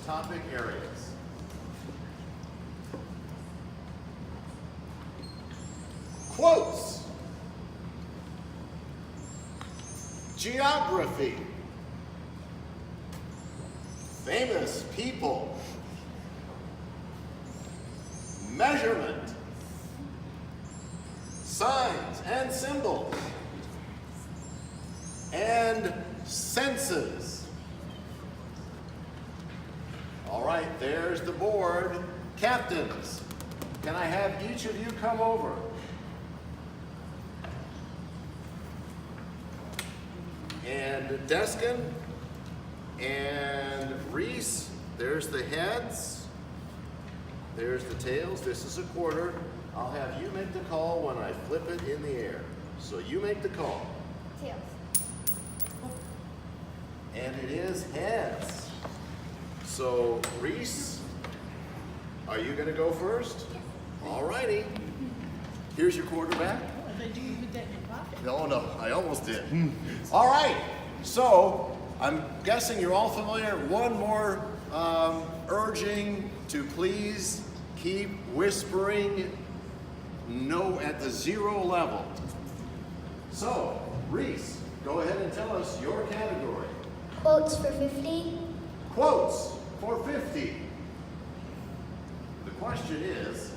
topic areas. Quotes. Geography. Famous people. Measurement. Signs and symbols. And senses. All right, there's the board. Captains, can I have each of you come over? And Deskin and Ries, there's the heads. There's the tails. This is a quarter. I'll have you make the call when I flip it in the air. So you make the call. Tails. And it is heads. So, Ries, are you going to go first? All righty. Here's your quarterback. I thought you put that in your pocket. No, no, I almost did. All right. So, I'm guessing you're all familiar. One more urging to please keep whispering no at the 0 level. So, Ries, go ahead and tell us your category. Quotes for 50. Quotes for 50. The question is,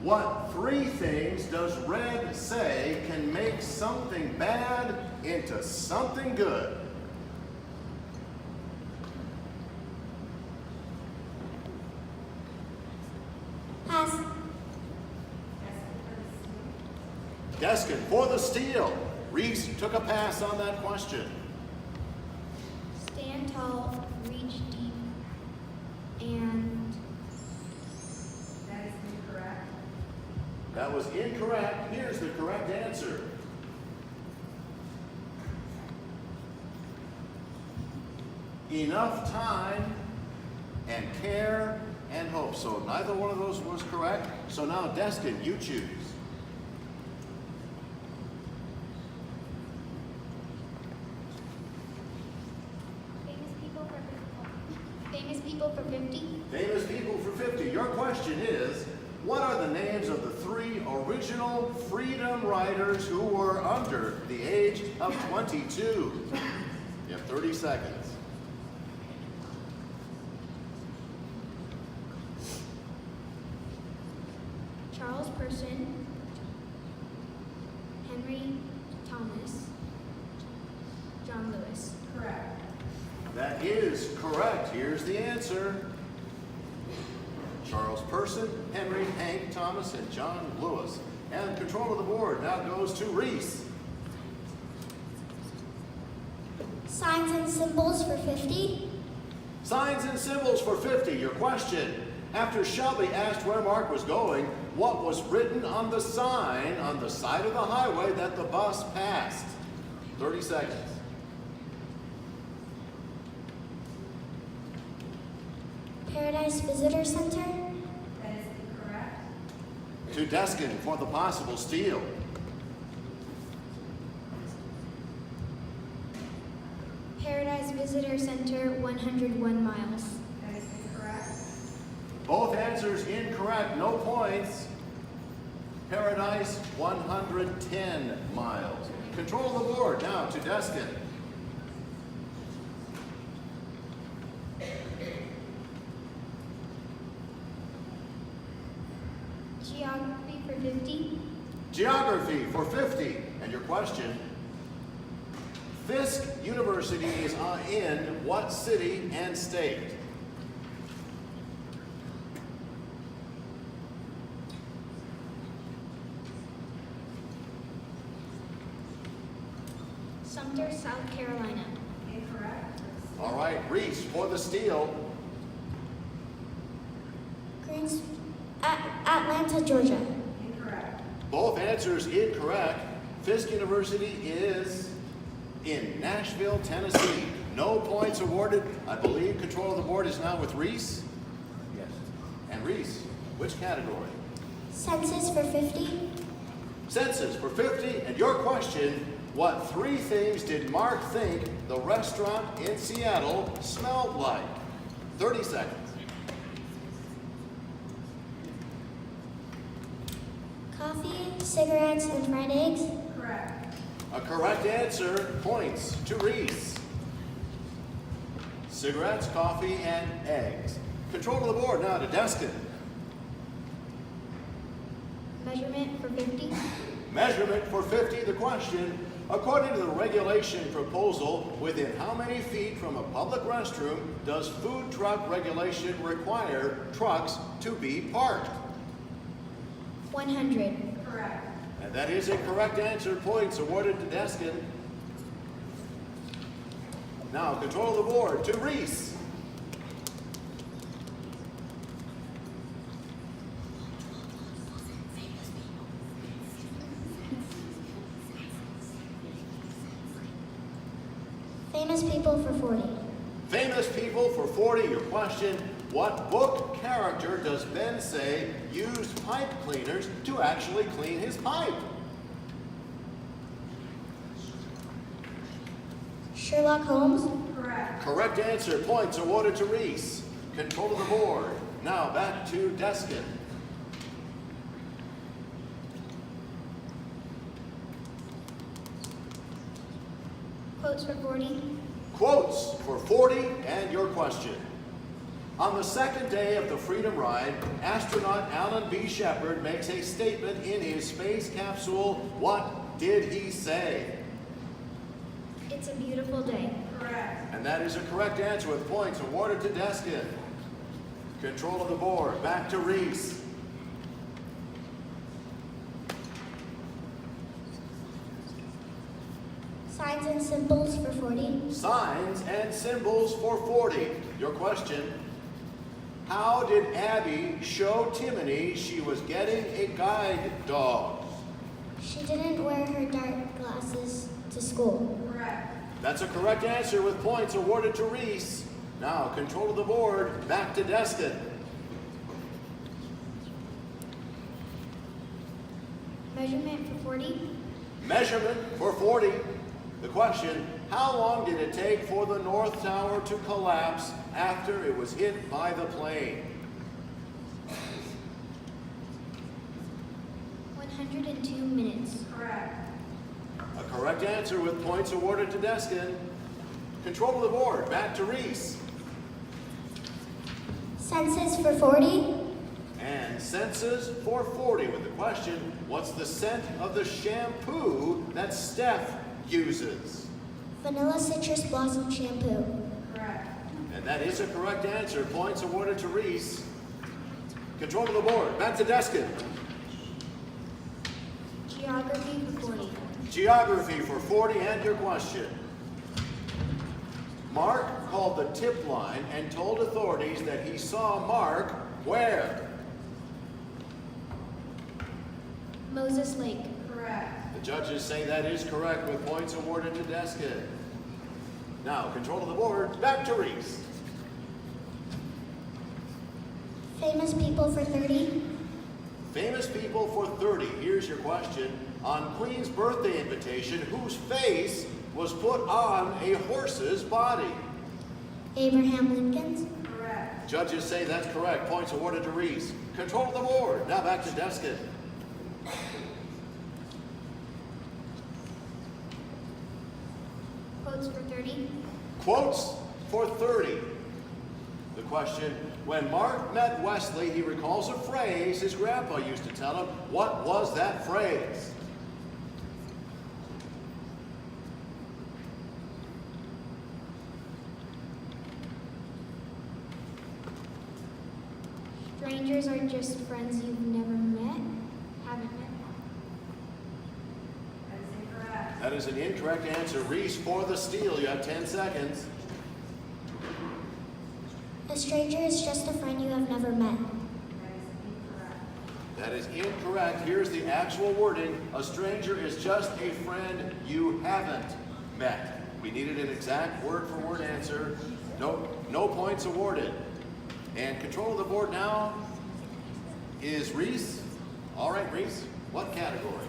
what 3 things does Red say can make something bad into something good? Pass. Deskin for the steal. Ries took a pass on that question. Stand tall, reach deep, and That is incorrect. That was incorrect. Here's the correct answer. Enough time and care and hope. So neither one of those was correct. So now, Deskin, you choose. famous people for 50. Famous people for 50. Your question is, what are the names of the 3 original freedom riders who were under the age of 22? You have 30 seconds. Charles Person, Henry Thomas, John Lewis. Correct. That is correct. Here's the answer. Charles Person, Henry, Hank, Thomas, and John Lewis. And control of the board now goes to Ries. Signs and symbols for 50. Signs and symbols for 50. Your question. After Shelby asked where Mark was going, what was written on the sign on the side of the highway that the bus passed? 30 seconds. Paradise Visitor Center. That is incorrect. To Deskin for the possible steal. Paradise Visitor Center, 101 miles. That is incorrect. Both answers incorrect, no points. Paradise, 110 miles. Control the board now to Deskin. Geography for 50. Geography for 50. And your question. Fisk University is in what city and state? Sumter, South Carolina. Incorrect. All right, Ries for the steal. Atlanta, Georgia. Incorrect. Both answers incorrect. Fisk University is in Nashville, Tennessee. No points awarded. I believe control of the board is now with Ries. Yes. And Ries, which category? Census for 50. Census for 50. And your question, what 3 things did Mark think the restaurant in Seattle smelled like? 30 seconds. Coffee, cigarettes, and fried eggs. Correct. A correct answer. Points to Reese. Cigarettes, coffee, and eggs. Control of the board now to Deskin. Measurement for 50. Measurement for 50, the question. According to the regulation proposal, within how many feet from a public restroom does food truck regulation require trucks to be parked? 100. Correct. And that is a correct answer. Points awarded to Deskin. Now, control of the board to Reese. Famous people for 40. Famous people for 40, your question. What book character does Ben say used pipe cleaners to actually clean his pipe? Sherlock Holmes. Correct. Correct answer. Points awarded to Reese. Control of the board. Now back to Deskin. Quotes for 40. Quotes for 40 and your question. On the second day of the Freedom Ride, astronaut Alan B. Shepard makes a statement in his space capsule. What did he say? It's a beautiful day. Correct. And that is a correct answer with points awarded to Deskin. Control of the board. Back to Reese. Signs and symbols for 40. Signs and symbols for 40. Your question. How did Abby show Timony she was getting a guide dog? She didn't wear her dark glasses to school. Correct. That's a correct answer with points awarded to Reese. Now, control of the board. Back to Deskin. Measurement for 40. Measurement for 40. The question, how long did it take for the North Tower to collapse after it was hit by the plane? 102 minutes. Correct. A correct answer with points awarded to Deskin. Control of the board. Back to Reese. Senses for 40. And senses for 40 with the question, what's the scent of the shampoo that Steph uses? Vanilla citrus blossom shampoo. Correct. And that is a correct answer. Points awarded to Reese. Control of the board. Back to Deskin. Geography for 40. Geography for 40 and your question. Mark called the tip line and told authorities that he saw Mark where? Moses Lake. Correct. The judges say that is correct with points awarded to Deskin. Now, control of the board, back to Reese. Famous people for 30. Famous people for 30. Here's your question. On Queen's birthday invitation, whose face was put on a horse's body? Abraham Lincoln's. Correct. Judges say that's correct. Points awarded to Reese. Control of the board. Now back to Deskin. Quotes for 30. Quotes for 30. The question, when Mark met Wesley, he recalls a phrase his grandpa used to tell him. What was that phrase? Strangers are just friends you've never met. Haven't met. That is incorrect. That is an incorrect answer. Reese for the steal. You have 10 seconds. A stranger is just a friend you have never met. That is incorrect. That is incorrect. Here's the actual wording. A stranger is just a friend you haven't met. We needed an exact word-for-word answer. No points awarded. And control of the board now is Reese. All right, Reese, what category?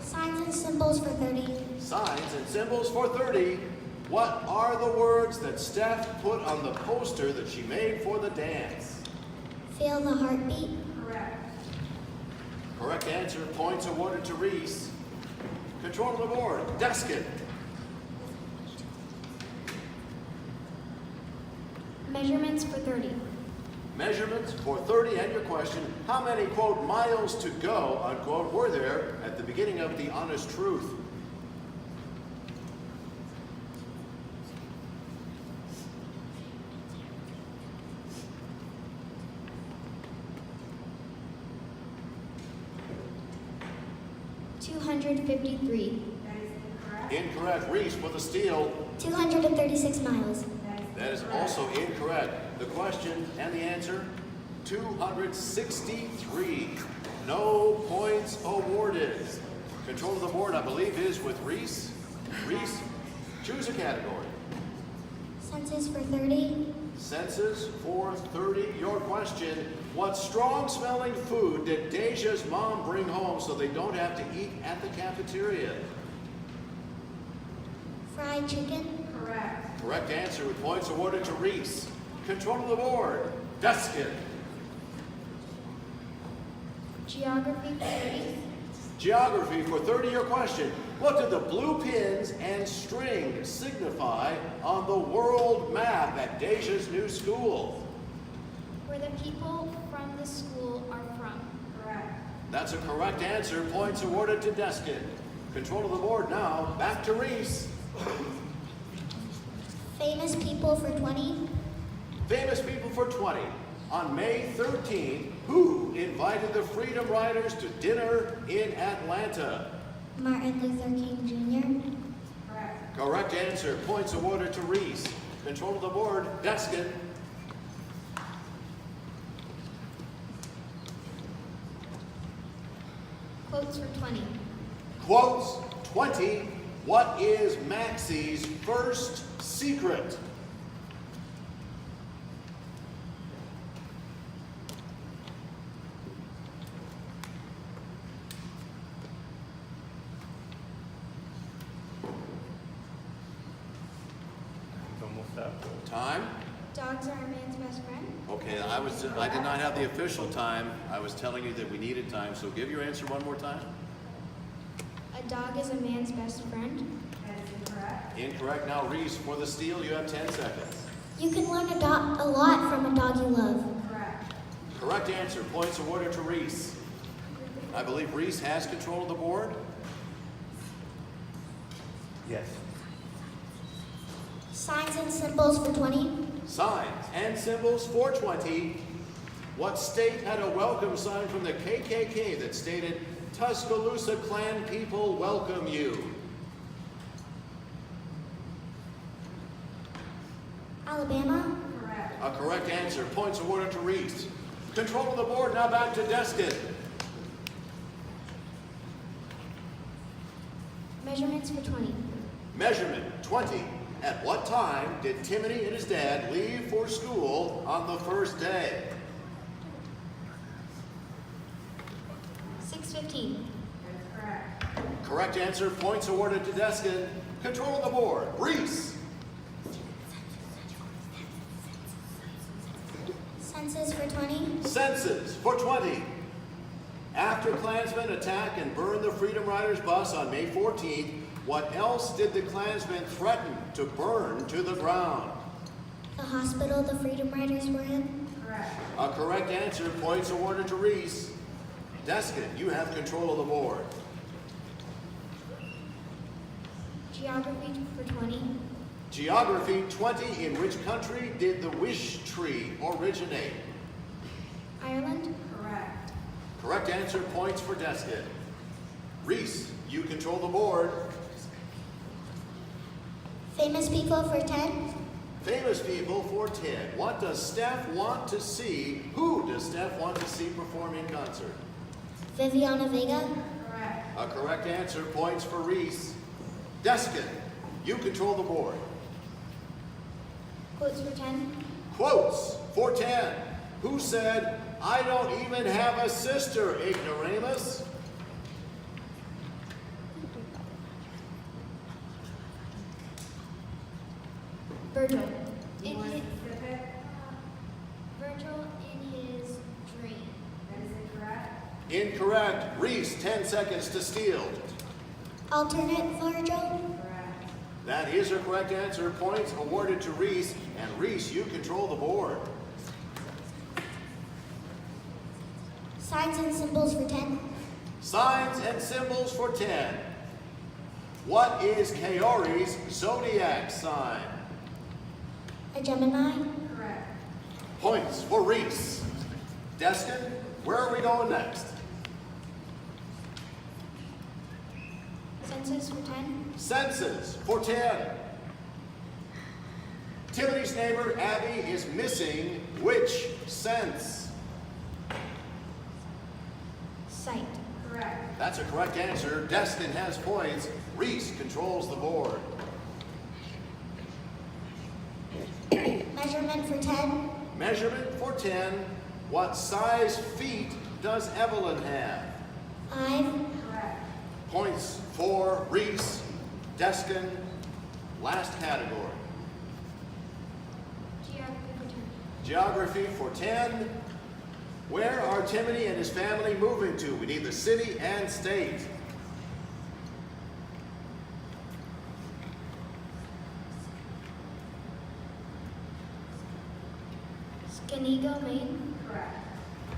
Signs and symbols for 30. Signs and symbols for 30. What are the words that Steph put on the poster that she made for the dance? Feel the heartbeat. Correct. Correct answer. Points awarded to Reese. Control of the board. Deskin. Measurements for 30. Measurements for 30 and your question. How many, quote, miles to go, unquote, were there at the beginning of the honest truth? $253. That is incorrect. Incorrect. Reese for the steal. 236 miles. That is also incorrect. The question and the answer, 263. No points awarded. Control of the board, I believe, is with Reese. Reese, choose a category. Census for 30. Census for 30. Your question, what strong-smelling food did Deja's mom bring home so they don't have to eat at the cafeteria? Fried chicken. Correct. Correct answer with points awarded to Reese. Control of the board, Deskin. Geography for 30. Geography for 30, your question. What did the blue pins and string signify on the world map at Deja's new school? Where the people from the school are from. Correct. That's a correct answer. Points awarded to Deskin. Control of the board now. Back to Reese. Famous people for 20. Famous people for 20. On May 13th, who invited the Freedom Riders to dinner in Atlanta? Martin Luther King Jr. Correct. Correct answer. Points awarded to Reese. Control of the board, Deskin. Quotes for 20. Quotes 20. What is Maxie's first secret? Time? Dogs are a man's best friend. Okay, I did not have the official time. I was telling you that we needed time, so give your answer one more time. A dog is a man's best friend. That is incorrect. Incorrect. Now, Reese, for the steal, you have 10 seconds. You can learn a lot from a dog you love. Correct. Correct answer. Points awarded to Reese. I believe Reese has control of the board. Yes. Signs and symbols for 20. Signs and symbols for 20. What state had a welcome sign from the KKK that stated, Tuscaloosa Klan people welcome you? Alabama. Correct. A correct answer. Points awarded to Reese. Control of the board. Now back to Deskin. Measurements for 20. Measurement 20. At what time did Timothy and his dad leave for school on the first day? 6:15. That is correct. Correct answer. Points awarded to Deskin. Control of the board. Reese. Census for 20. Census for 20. After Klansmen attack and burn the Freedom Riders bus on May 14th, what else did the Klansmen threaten to burn to the ground? The hospital the Freedom Riders were in. Correct. A correct answer. Points awarded to Reese. Deskin, you have control of the board. Geography for 20. Geography 20. In which country did the wish tree originate? Ireland. Correct. Correct answer. Points for Deskin. Reese, you control the board. Famous people for 10. Famous people for 10. What does Steph want to see? Who does Steph want to see perform in concert? Viviana Vega. Correct. A correct answer. Points for Reese. Deskin, you control the board. Quotes for 10. Quotes for 10. Who said, I don't even have a sister, ignoramus? Virgil. In More his, specific? Virgil in his dream. That is incorrect. Incorrect. Reese, 10 seconds to steal. Alternate Virgil. Correct. That is her correct answer. Points awarded to Reese. And Reese, you control the board. Signs and symbols for 10. Signs and symbols for 10. What is Kaori's zodiac sign? A Gemini. Correct. Points for Reese. Deskin, where are we going next? Census for 10. Census for 10. Tiffany's neighbor Abby is missing which sense? Sight. Correct. That's a correct answer. Destin has points. Reese controls the board. Measurement for 10. Measurement for 10. What size feet does Evelyn have? 5. Correct. Points for Reese. Destin, last category. Geography Geography for for 10. 10. Where are Timothy and his family moving to? We need the city and state. Scanigo, Maine. Correct.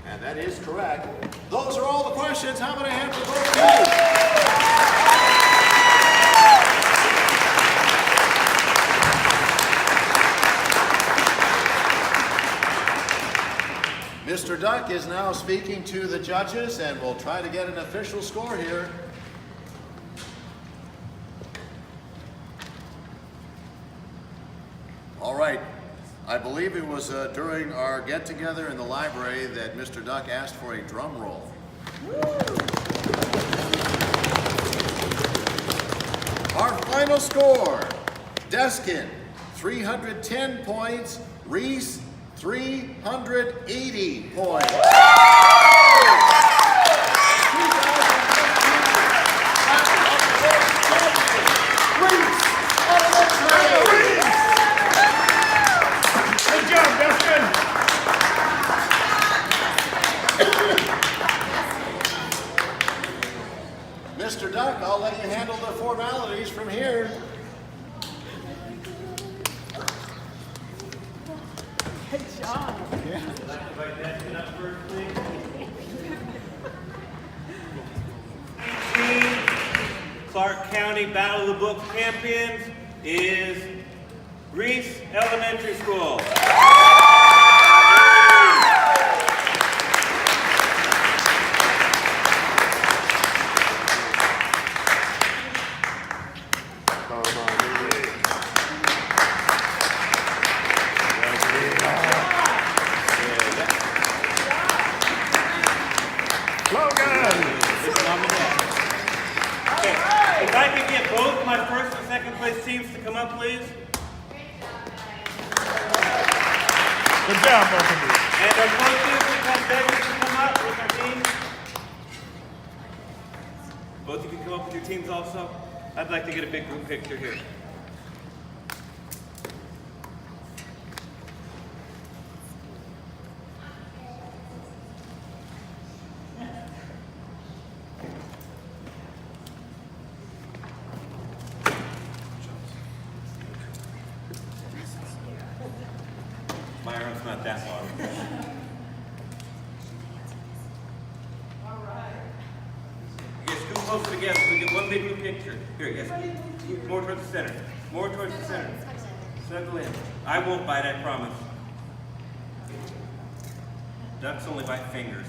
And that is correct. Those are all the questions. How many have to vote for? Mr. Duck is now speaking to the judges, and we'll try to get an official score here. All right. I believe it was during our get-together in the library that Mr. Duck asked for a drum roll. Our final score, Deskin, 310 points, Reese, 380 points. Mr. Duck, I'll let you handle the formalities from here. Good job. Clark County Battle of the Book champions is Ries Elementary School. If I could get both my first and second place teams to come up, please. Good job, both of you. And our coaches, we have beggars to come up with our teams. Both of you come up with your teams also. I'd like to get a big group picture here. My arm's not that long. You guys scoot closer together so we get one big group picture. Here, yes. More towards the center. More towards the center. Snuggle in. I won't bite, I promise. Ducks only bite fingers.